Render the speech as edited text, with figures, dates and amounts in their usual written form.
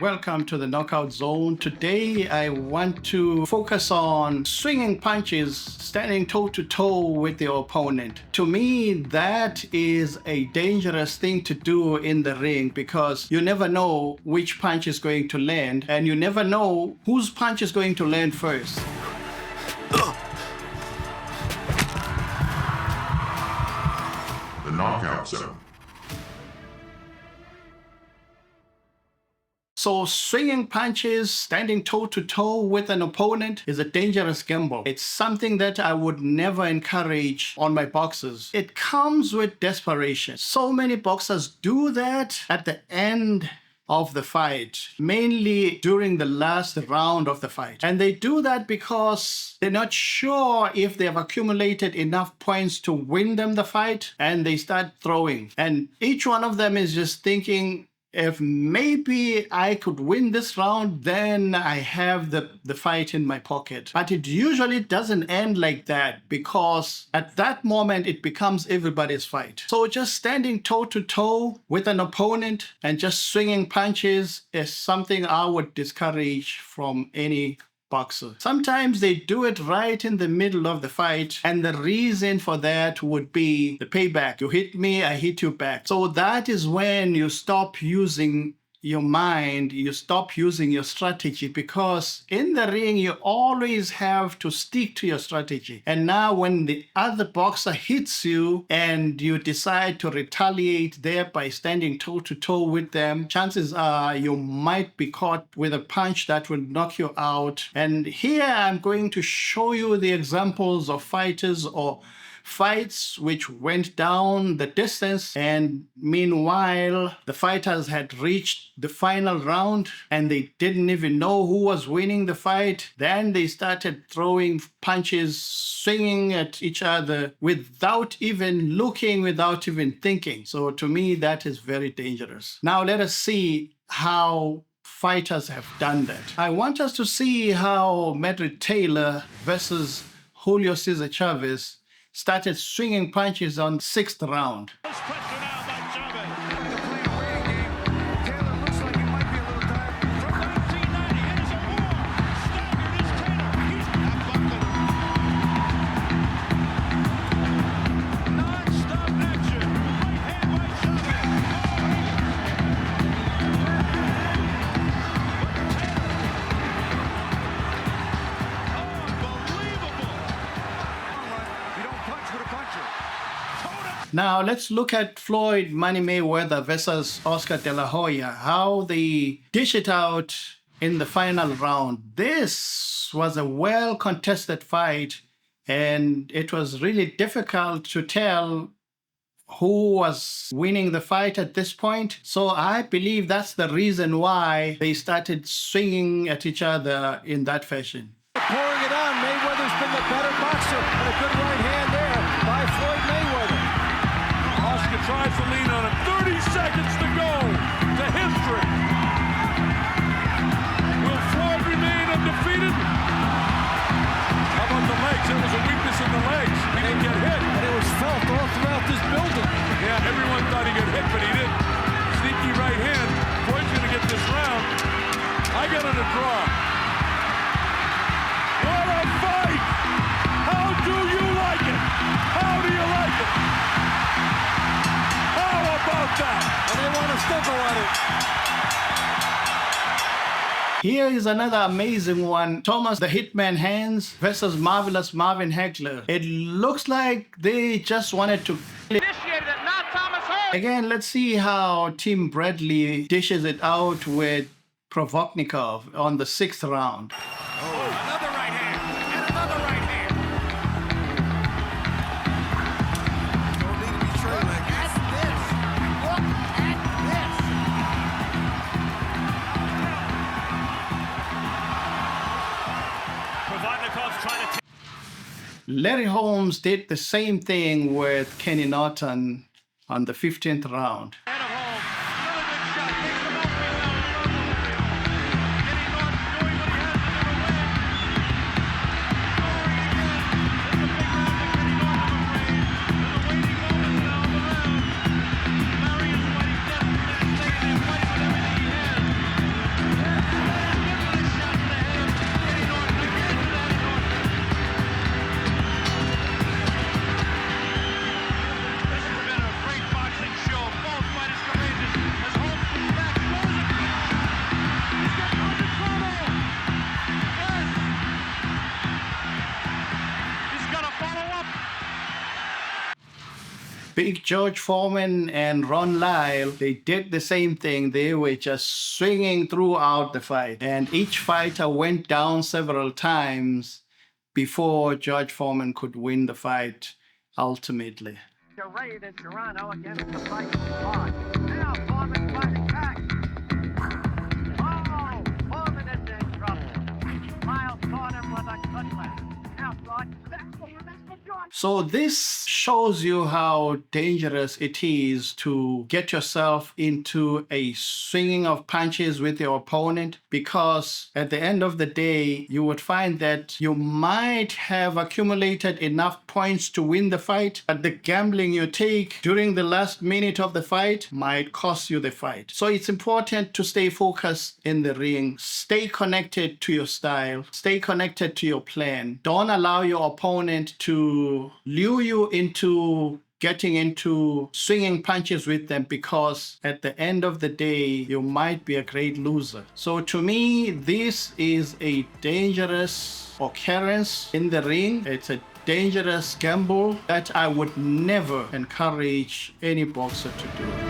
Welcome to the Knockout Zone. Today, I want to focus on swinging punches, standing toe to toe with your opponent. To me, that is a dangerous thing to do in the ring because you never know which punch is going to land and you never know whose punch is going to land first. The Knockout Zone. So swinging punches, standing toe to toe with an opponent is a dangerous gamble. It's something that I would never encourage on my boxers. It comes with desperation. So many boxers do that at the end of the fight, mainly during the last round of the fight. And they do that because they're not sure if they've accumulated enough points to win them the fight, and they start throwing. And each one of them is just thinking, if maybe I could win this round, then I have the fight in my pocket. But it usually doesn't end like that because at that moment, it becomes everybody's fight. So just standing toe to toe with an opponent and just swinging punches is something I would discourage from any boxer. Sometimes they do it right in the middle of the fight, and the reason for that would be the payback. You hit me, I hit you back. So that is when you stop using your mind, you stop using your strategy, because in the ring you always have to stick to your strategy. And now when the other boxer hits you and you decide to retaliate there by standing toe to toe with them, chances are you might be caught with a punch that will knock you out. And here I'm going to show you the examples of fighters or fights which went down the distance, and meanwhile the fighters had reached the final round and they didn't even know who was winning the fight. Then they started throwing punches, swinging at each other without even looking, without even thinking. So to me, that is very dangerous. Now let us see how fighters have done that. I want us to see how Madrid Taylor versus Julio Cesar Chavez started swinging punches on 6th round. Now let's look at Floyd Money Mayweather versus Oscar De La Hoya, how they dish it out in the final round. This was a well-contested fight, and it was really difficult to tell who was winning the fight at this point. So I believe that's the reason why they started swinging at each other in that fashion. Pouring it on, Mayweather's been the better boxer, and a good right hand there by Floyd Mayweather. Oscar tries to lean on him. 30 seconds to go to history. Will Floyd remain undefeated? How about the legs? There was a weakness in the legs. He didn't get hit. And it was felt all throughout this building. Yeah, everyone thought he got hit, but he didn't. Sneaky right hand. Floyd's going to get this round. I got it a draw. What a fight! How do you like it? How do you like it? How about that? And they want to still go at it. Here is another amazing one. Thomas the Hitman Hands versus Marvelous Marvin Hagler. It looks like they just wanted to... Initiated it, not Thomas Hoya. Again, let's see how Tim Bradley dishes it out with Provoknikov on the 6th round. Another right hand, and another right hand. Don't need to be trained like this. Look at this. Provoknikov's trying to take. Larry Holmes did the same thing with Kenny Norton on the 15th round. Another big shot. Takes the ball. Kenny Norton doing what he has to do to win. Scoring again. It's a big round for Kenny Norton, I'm afraid. There's a waiting moment now on the round. Marius White is desperate to stay in there, fighting with everything he has. Big George Foreman and Ron Lyle, they did the same thing. They were just swinging throughout the fight. And each fighter went down several times before George Foreman could win the fight ultimately. Charade in Toronto against the fight spot. Now Foreman fighting back. Oh, Foreman is in trouble. Miles caught him with a cutlass. Now George, that's for George. So this shows you how dangerous it is to get yourself into a swinging of punches with your opponent, because at the end of the day, you would find that you might have accumulated enough points to win the fight, but the gambling you take during the last minute of the fight might cost you the fight. So it's important to stay focused in the ring, stay connected to your style, stay connected to your plan. Don't allow your opponent to lure you into getting into swinging punches with them, because at the end of the day, you might be a great loser. So to me, this is a dangerous occurrence in the ring. It's a dangerous gamble that I would never encourage any boxer to do.